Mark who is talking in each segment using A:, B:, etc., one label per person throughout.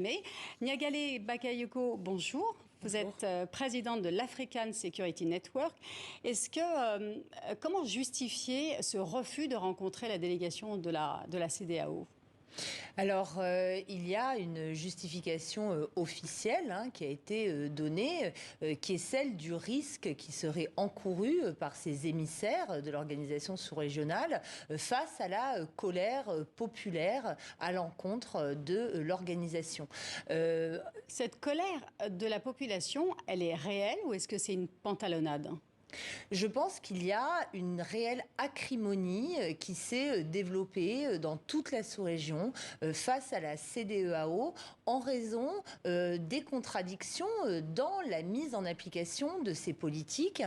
A: Mais Niagale Bakayoko, bonjour. Vous êtes présidente de l'African Security Network. Comment justifier ce refus de rencontrer la délégation de la CEDEAO?
B: Alors, il y a une justification officielle qui a été donnée, qui est celle du risque qui serait encouru par ces émissaires de l'organisation sous-régionale face à la colère populaire à l'encontre de l'organisation.
A: Cette colère de la population, elle est réelle ou est-ce que c'est une pantalonnade ?
B: Je pense qu'il y a une réelle acrimonie qui s'est développée dans toute la sous-région face à la CEDEAO en raison des contradictions dans la mise en application de ces politiques.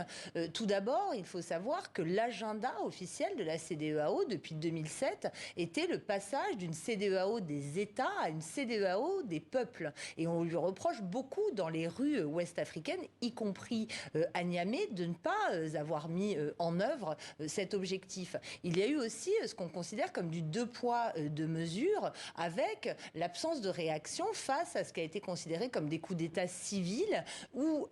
B: Tout d'abord, il faut savoir que l'agenda officiel de la CEDEAO depuis 2007 était le passage d'une CEDEAO des États à une CEDEAO des peuples. Et on lui reproche beaucoup dans les rues ouest-africaines, y compris à Niamey, de ne pas avoir mis en œuvre cet objectif. Il y a eu aussi ce qu'on considère comme du deux poids, deux mesures, avec l'absence de réaction face à ce qui a été considéré comme des coups d'État civils, où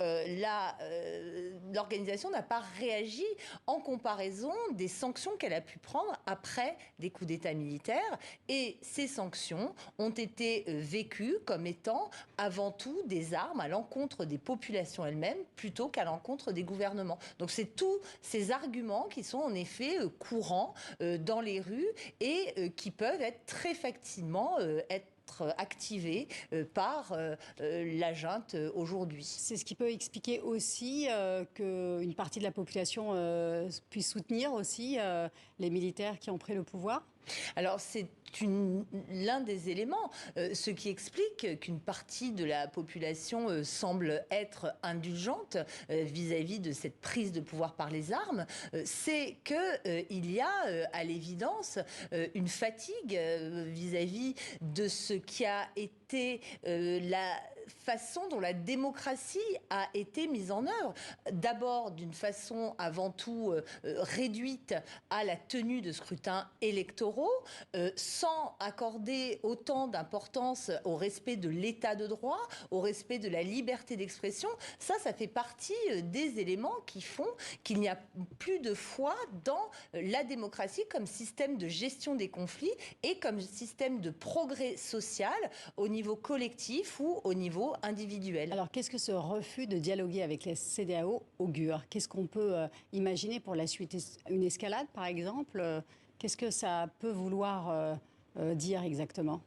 B: l'organisation n'a pas réagi en comparaison des sanctions qu'elle a pu prendre après des coups d'État militaires. Et ces sanctions ont été vécues comme étant avant tout des armes à l'encontre des populations elles-mêmes, plutôt qu'à l'encontre des gouvernements. Donc c'est tous ces arguments qui sont en effet courants dans les rues et qui peuvent être très facilement activés par la junte aujourd'hui.
A: C'est ce qui peut expliquer aussi qu'une partie de la population puisse soutenir aussi les militaires qui ont pris le pouvoir ?
B: Alors c'est l'un des éléments, ce qui explique qu'une partie de la population semble être indulgente vis-à-vis de cette prise de pouvoir par les armes, c'est qu'il y a à l'évidence une fatigue vis-à-vis de ce qui a été la façon dont la démocratie a été mise en œuvre. D'abord d'une façon avant tout réduite à la tenue de scrutins électoraux, sans accorder autant d'importance au respect de l'état de droit, au respect de la liberté d'expression. Ça fait partie des éléments qui font qu'il n'y a plus de foi dans la démocratie comme système de gestion des conflits et comme système de progrès social au niveau collectif ou au niveau individuel.
A: Alors qu'est-ce que ce refus de dialoguer avec les CEDEAO augure ? Qu'est-ce qu'on peut imaginer pour la suite ? Une escalade par exemple ? Qu'est-ce que ça peut vouloir dire exactement ?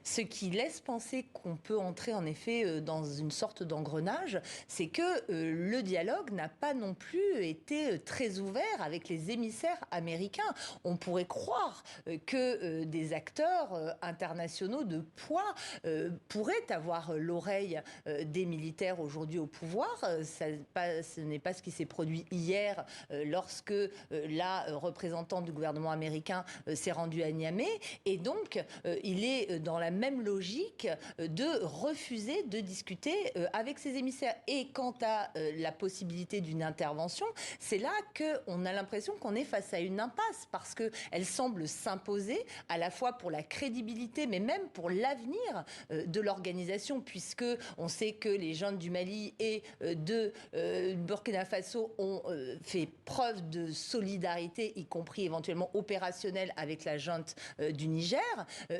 B: Ce qui laisse penser qu'on peut entrer en effet dans une sorte d'engrenage, c'est que le dialogue n'a pas non plus été très ouvert avec les émissaires américains. On pourrait croire que des acteurs internationaux de poids pourraient avoir l'oreille des militaires aujourd'hui au pouvoir. Ce n'est pas ce qui s'est produit hier lorsque la représentante du gouvernement américain s'est rendue à Niamey. Et donc, il est dans la même logique de refuser de discuter avec ses émissaires. Et quant à la possibilité d'une intervention, c'est là qu'on a l'impression qu'on est face à une impasse, parce qu'elle semble s'imposer à la fois pour la crédibilité, mais même pour l'avenir de l'organisation, puisque on sait que les jeunes du Mali et de Burkina Faso ont fait preuve de solidarité, y compris éventuellement opérationnelle, avec la junte du Niger.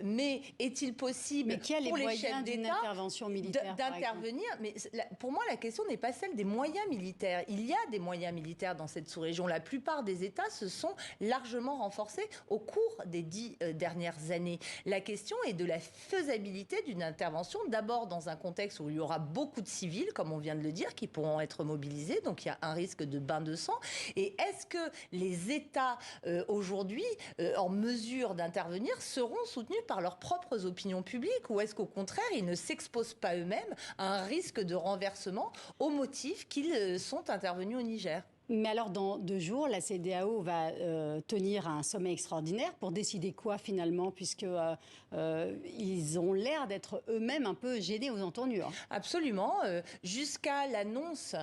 B: Mais est-il possible pour les chefs d'État d'intervenir? Mais pour moi, la question n'est pas celle des moyens militaires. Il y a des moyens militaires dans cette sous-région. La plupart des États se sont largement renforcés au cours des 10 dernières années. La question est de la faisabilité d'une intervention, d'abord dans un contexte où il y aura beaucoup de civils, comme on vient de le dire, qui pourront être mobilisés. Donc il y a un risque de bain de sang. Et est-ce que les États aujourd'hui en mesure d'intervenir seront soutenus par leurs propres opinions publiques, ou est-ce qu'au contraire ils ne s'exposent pas eux-mêmes à un risque de renversement au motif qu'ils sont intervenus au Niger ?
A: Mais alors, dans 2 jours, la CEDEAO va tenir un sommet extraordinaire pour décider quoi finalement, puisque ils ont l'air d'être eux-mêmes un peu gênés aux entournures.
B: Absolument. Jusqu'à l'annonce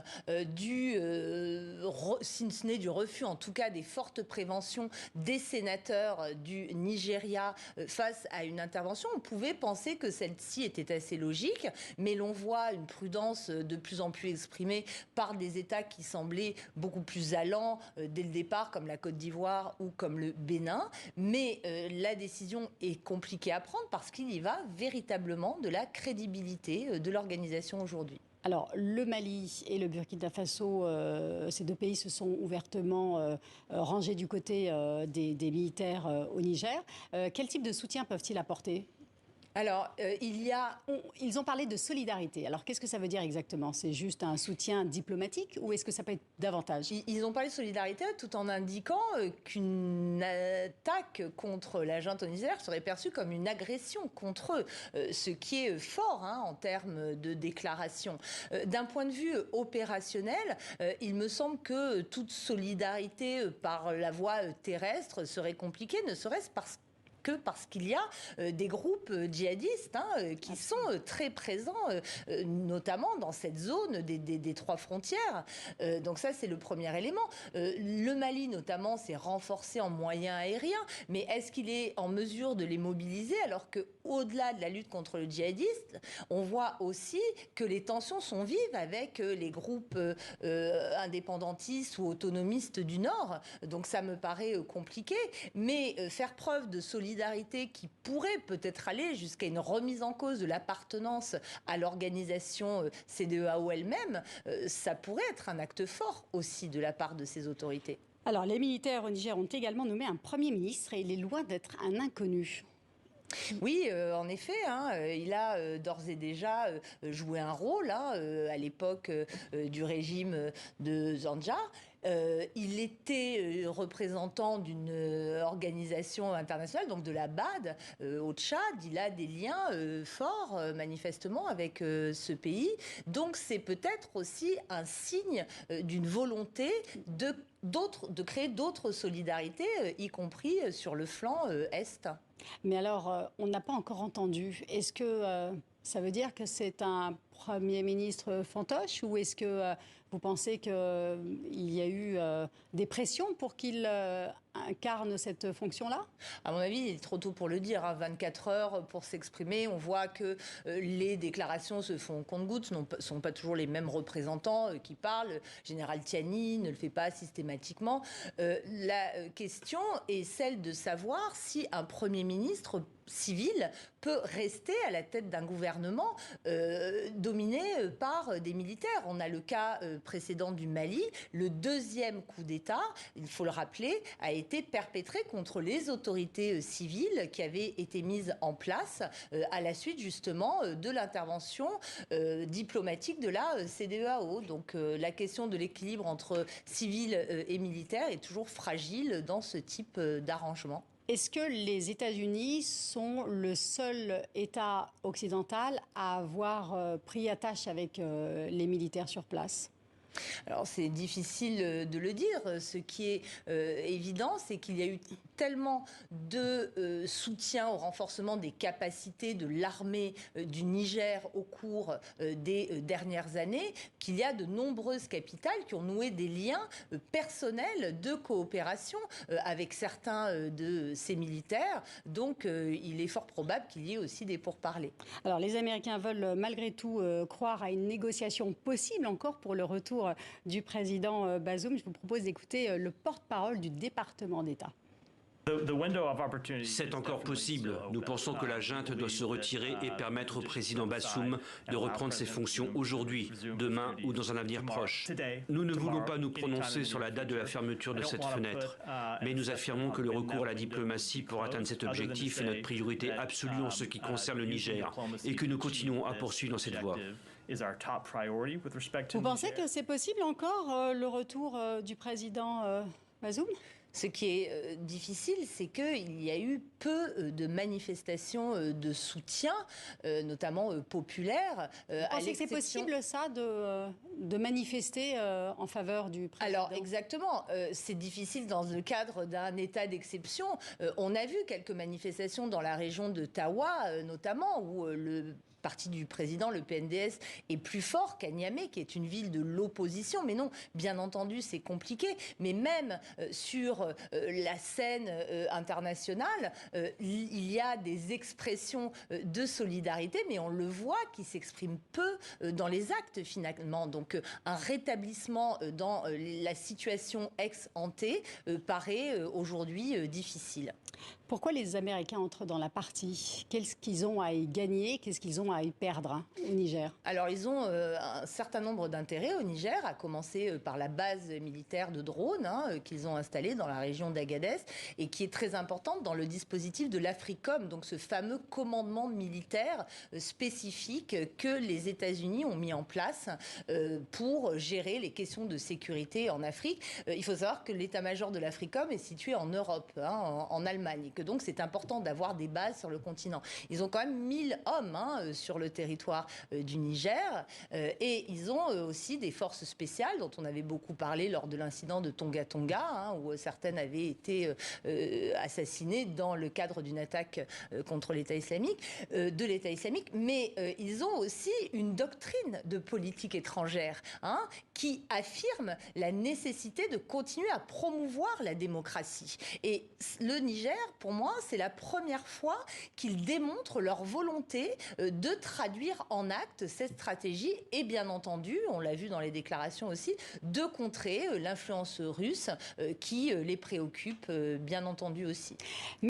B: si ce n'est du refus, en tout cas des fortes préventions des sénateurs du Nigeria face à une intervention, on pouvait penser que celle-ci était assez logique, mais l'on voit une prudence de plus en plus exprimée par des États qui semblaient beaucoup plus allants dès le départ, comme la Côte d'Ivoire ou comme le Bénin. Mais la décision est compliquée à prendre parce qu'il y va véritablement de la crédibilité de l'organisation aujourd'hui.
A: Alors, le Mali et le Burkina Faso, ces 2 pays se sont ouvertement rangés du côté des militaires au Niger. Quel type de soutien peuvent-ils apporter ?
B: Alors,
A: Ils ont parlé de solidarité. Alors, qu'est-ce que ça veut dire exactement? C'est juste un soutien diplomatique ou est-ce que ça peut être davantage?
B: Ils ont parlé de solidarité tout en indiquant qu'une attaque contre la junte au Niger serait perçue comme une agression contre eux, ce qui est fort en termes de déclaration. D'un point de vue opérationnel, il me semble que toute solidarité par la voie terrestre serait compliquée, ne serait-ce parce qu'il y a des groupes djihadistes qui sont très présents, notamment dans cette zone des 3 frontières. Donc ça, c'est le premier élément. Le Mali, notamment, s'est renforcé en moyens aériens, mais est-ce qu'il est en mesure de les mobiliser alors qu'au-delà de la lutte contre le djihadisme, on voit aussi que les tensions sont vives avec les groupes indépendantistes ou autonomistes du Nord. Donc ça me paraît compliqué, mais faire preuve de solidarité qui pourrait peut-être aller jusqu'à une remise en cause de l'appartenance à l'organisation CEDEAO elle-même, ça pourrait être un acte fort aussi de la part de ces autorités.
A: Alors, les militaires au Niger ont également nommé un Premier ministre et il est loin d'être un inconnu.
B: Oui, en effet, il a d'ores et déjà joué un rôle à l'époque du régime de Zandja. Il était représentant d'une organisation internationale, donc de la BAD, au Tchad. Il a des liens forts, manifestement, avec ce pays. Donc c'est peut-être aussi un signe d'une volonté de créer d'autres solidarités, y compris sur le flanc Est.
A: Mais alors, on n'a pas encore entendu. Est-ce que ça veut dire que c'est un Premier ministre fantoche ou est-ce que vous pensez qu'il y a eu des pressions pour qu'il incarne cette fonction-là?
B: À mon avis, il est trop tôt pour le dire. 24 heures pour s'exprimer. On voit que les déclarations se font au compte-gouttes. Ne sont pas toujours les mêmes représentants qui parlent. Général Tiani ne le fait pas systématiquement. La question est celle de savoir si un Premier ministre civil peut rester à la tête d'un gouvernement dominé par des militaires. On a le cas précédent du Mali. Le 2e coup d'État, il faut le rappeler, a été perpétré contre les autorités civiles qui avaient été mises en place à la suite justement de l'intervention diplomatique de la CEDEAO. Donc la question de l'équilibre entre civils et militaires est toujours fragile dans ce type d'arrangement.
A: Est-ce que les États-Unis sont le seul État occidental à avoir pris attache avec les militaires sur place ?
B: Alors c'est difficile de le dire. Ce qui est évident, c'est qu'il y a eu tellement de soutien au renforcement des capacités de l'armée du Niger au cours des dernières années qu'il y a de nombreuses capitales qui ont noué des liens personnels de coopération avec certains de ces militaires. Donc il est fort probable qu'il y ait aussi des pourparlers.
A: Alors les Américains veulent malgré tout croire à une négociation possible encore pour le retour du président Bazoum. Je vous propose d'écouter le porte-parole du département d'État.
C: C'est encore possible. Nous pensons que la junte doit se retirer et permettre au président Bazoum de reprendre ses fonctions aujourd'hui, demain ou dans un avenir proche. Nous ne voulons pas nous prononcer sur la date de la fermeture de cette fenêtre, mais nous affirmons que le recours à la diplomatie pour atteindre cet objectif est notre priorité absolue en ce qui concerne le Niger et que nous continuons à poursuivre dans cette voie.
A: Vous pensez que c'est possible encore le retour du président Bazoum ?
B: Ce qui est difficile, c'est qu'il y a eu peu de manifestations de soutien, notamment populaires.
A: Vous pensez que c'est possible, ça, de manifester en faveur du président?
B: Alors, exactement. C'est difficile dans le cadre d'un état d'exception. On a vu quelques manifestations dans la région de Tawa, notamment, où le parti du président, le PNDS, est plus fort qu'à Niamey, qui est une ville de l'opposition. Mais non, bien entendu, c'est compliqué. Mais même sur la scène internationale, il y a des expressions de solidarité, mais on le voit, qui s'expriment peu dans les actes, finalement. Donc, un rétablissement dans la situation ex-ante paraît aujourd'hui difficile.
A: Pourquoi les Américains entrent dans la partie? Qu'est-ce qu'ils ont à y gagner? Qu'est-ce qu'ils ont à y perdre au Niger?
B: Alors, ils ont un certain nombre d'intérêts au Niger, à commencer par la base militaire de drones qu'ils ont installée dans la région d'Agadez et qui est très importante dans le dispositif de l'Africom, donc ce fameux commandement militaire spécifique que les États-Unis ont mis en place pour gérer les questions de sécurité en Afrique. Il faut savoir que l'état-major de l'Africom est situé en Europe, en Allemagne, et que donc c'est important d'avoir des bases sur le continent. Ils ont quand même 1000 hommes sur le territoire du Niger et ils ont aussi des forces spéciales dont on avait beaucoup parlé lors de l'incident de Tonga Tonga, où certaines avaient été assassinées dans le cadre d'une attaque contre l'État islamique, mais ils ont aussi une doctrine de politique étrangère qui affirme la nécessité de continuer à promouvoir la démocratie. Et le Niger, pour moi, c'est la première fois qu'ils démontrent leur volonté de traduire en actes cette stratégie et bien entendu, on l'a vu dans les déclarations aussi, de contrer l'influence russe qui les préoccupe bien entendu aussi.